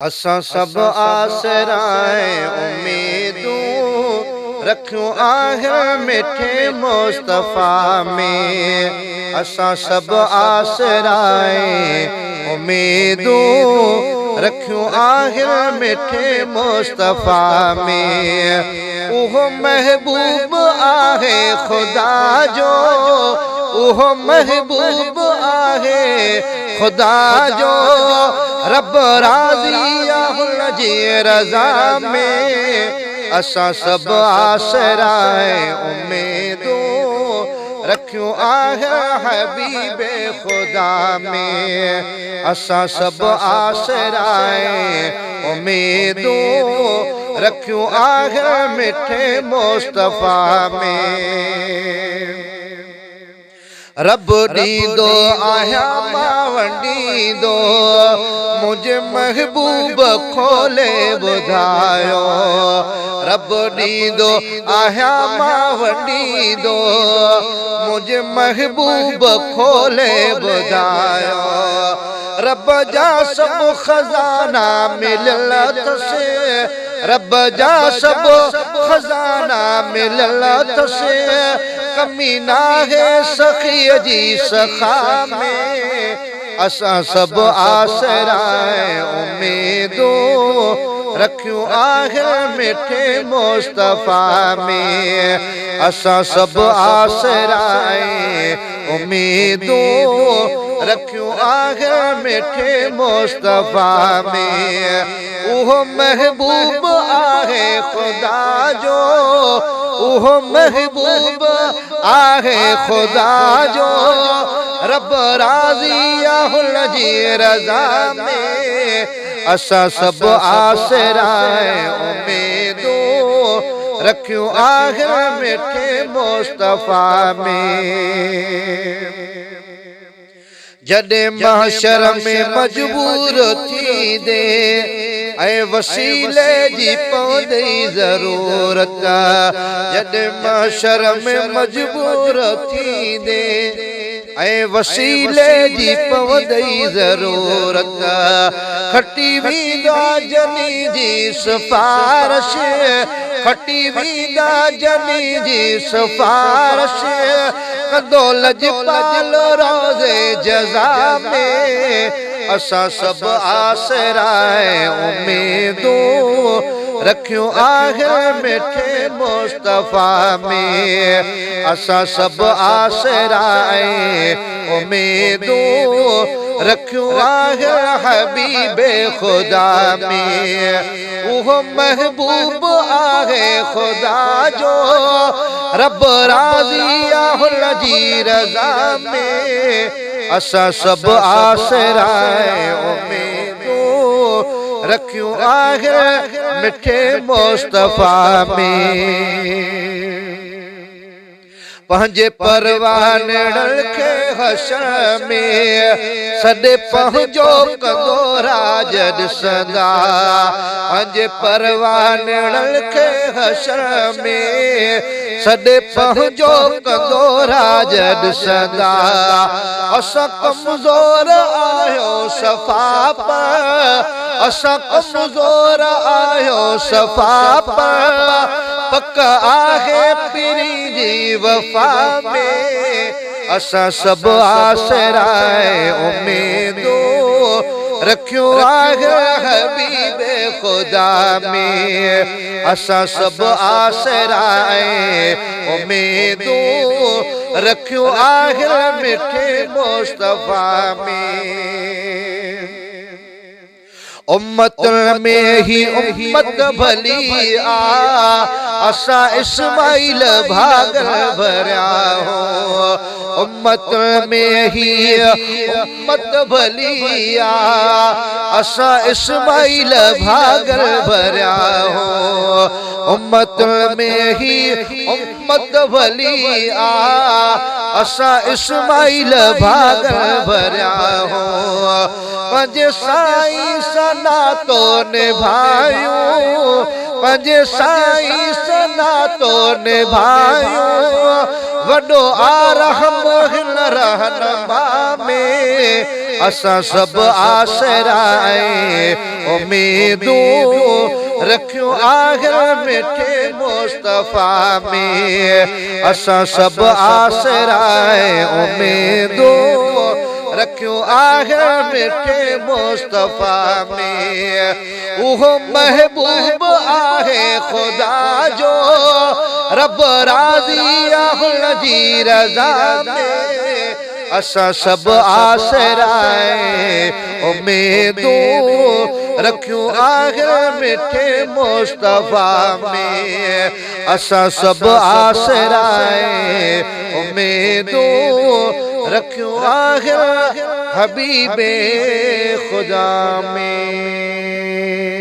असां सब आसराए उम्मीदूं रखूं आहे मिठे मुस्तफ़ा में। असां सब आसराए उम्मीदूं रखूं आहे मिठे मुस्तफ़ा में। उहो महबूब आहे खुदा जो, उहो महबूब आहे खुदा जो, रब राज़ी हुनजी रज़ा में। असां सब आसराए उम्मीदूं रखूं आहे हबीबे खुदा में। असां सब आसराए उम्मीदूं रखूं आहे मिठे मुस्तफ़ा में। रब ॾींदो आहियां मां वंडींदो, मुंहिंजे महबूब खोले ॿुधायो। रब ॾींदो आहियां मां वंडींदो, मुंहिंजे महबूब खोले ॿुधायो। रब जा सब खज़ाना मिलियल अथसि, रब जा सब खज़ाना मिलियल अथसि, कमी नाहे सखीअ जी सखा में। असां सब आसराए उम्मीदूं रखूं आहे मिठे मुस्तफ़ा में। असां सब आसराए उम्मीदूं रखूं आहे मिठे मुस्तफ़ा में। उहो महबूब आहे खुदा जो, उहो महबूब आहे खुदा जो, रब राज़ी हुनजी रज़ा में। असां सब आसराए उम्मीदूं रखूं आहे मिठे मुस्तफ़ा में। जॾहिं महशर में मजबूर थींदे ऐं वसीले जी पवंदी ज़रूरत, जॾहिं महशर में मजबूर थींदे ऐं वसीले जी पवंदी ज़रूरत, खटी वेंदा जनी जी सिफ़ारिश, खटी वेंदा जनी जी सिफ़ारिश, कंदो लजपाल रोज़े जज़ा में। असां सब आसराए उम्मीदूं रखूं आहे मिठे मुस्तफ़ा में। असां सब आसराए उम्मीदूं रखूं आहे हबीबे खुदा में। उहो महबूब आहे खुदा जो, रब राज़ी हुनजी रज़ा में। असां सब आसराए उम्मीदूं रखूं आहे मिठे मुस्तफ़ा में। पंहिंजे परवानड़ल खे हशर में सॾे पंहिंजो कंदो राज ॾिसंदा, पंहिंजे परवानड़ल खे हशर में सॾे पंहिंजो कंदो राज ॾिसंदा। असां कमज़ोर आहियो सफ़ा पर, असां कमज़ोर आहियो सफ़ा पर, पक आहे पीरी जी वफ़ा में। असां सब आसराए उम्मीदूं रखूं आहे हबीबे खुदा में। असां सब आसराए उम्मीदूं रखूं आहे मिठे मुस्तफ़ा में। उम्मत में ही उम्मत भली आ, असां इस्माइल भागल भरिया हो। उम्मत में ही उम्मत भली आ, असां इस्माइल भागल भरिया हो। उम्मत में ही उम्मत भली आ, असां इस्माइल भागल भरिया हो। पंहिंजे साईं सां नातो निभायूं, पंहिंजे साईं सना तो निभायो वॾो आरहम हिन रहनमा में असां सभु आसराए उम्मीदूं रखियूं आख़िर मिठे मुस्तफ़ा में असां सभु आसराए उम्मीदूं रखियूं आख़िर मिठे मुस्तफ़ा में उहो महबूब आहे ख़ुदा जो रब राज़ी आहे हुनजी रज़ा में असां सभु आसराए उम्मीदूं रखियूं आख़िर मिठे मुस्तफ़ा में असां सभु आसराए उम्मीदूं रखियूं आख़िर हबीबे खुदा में।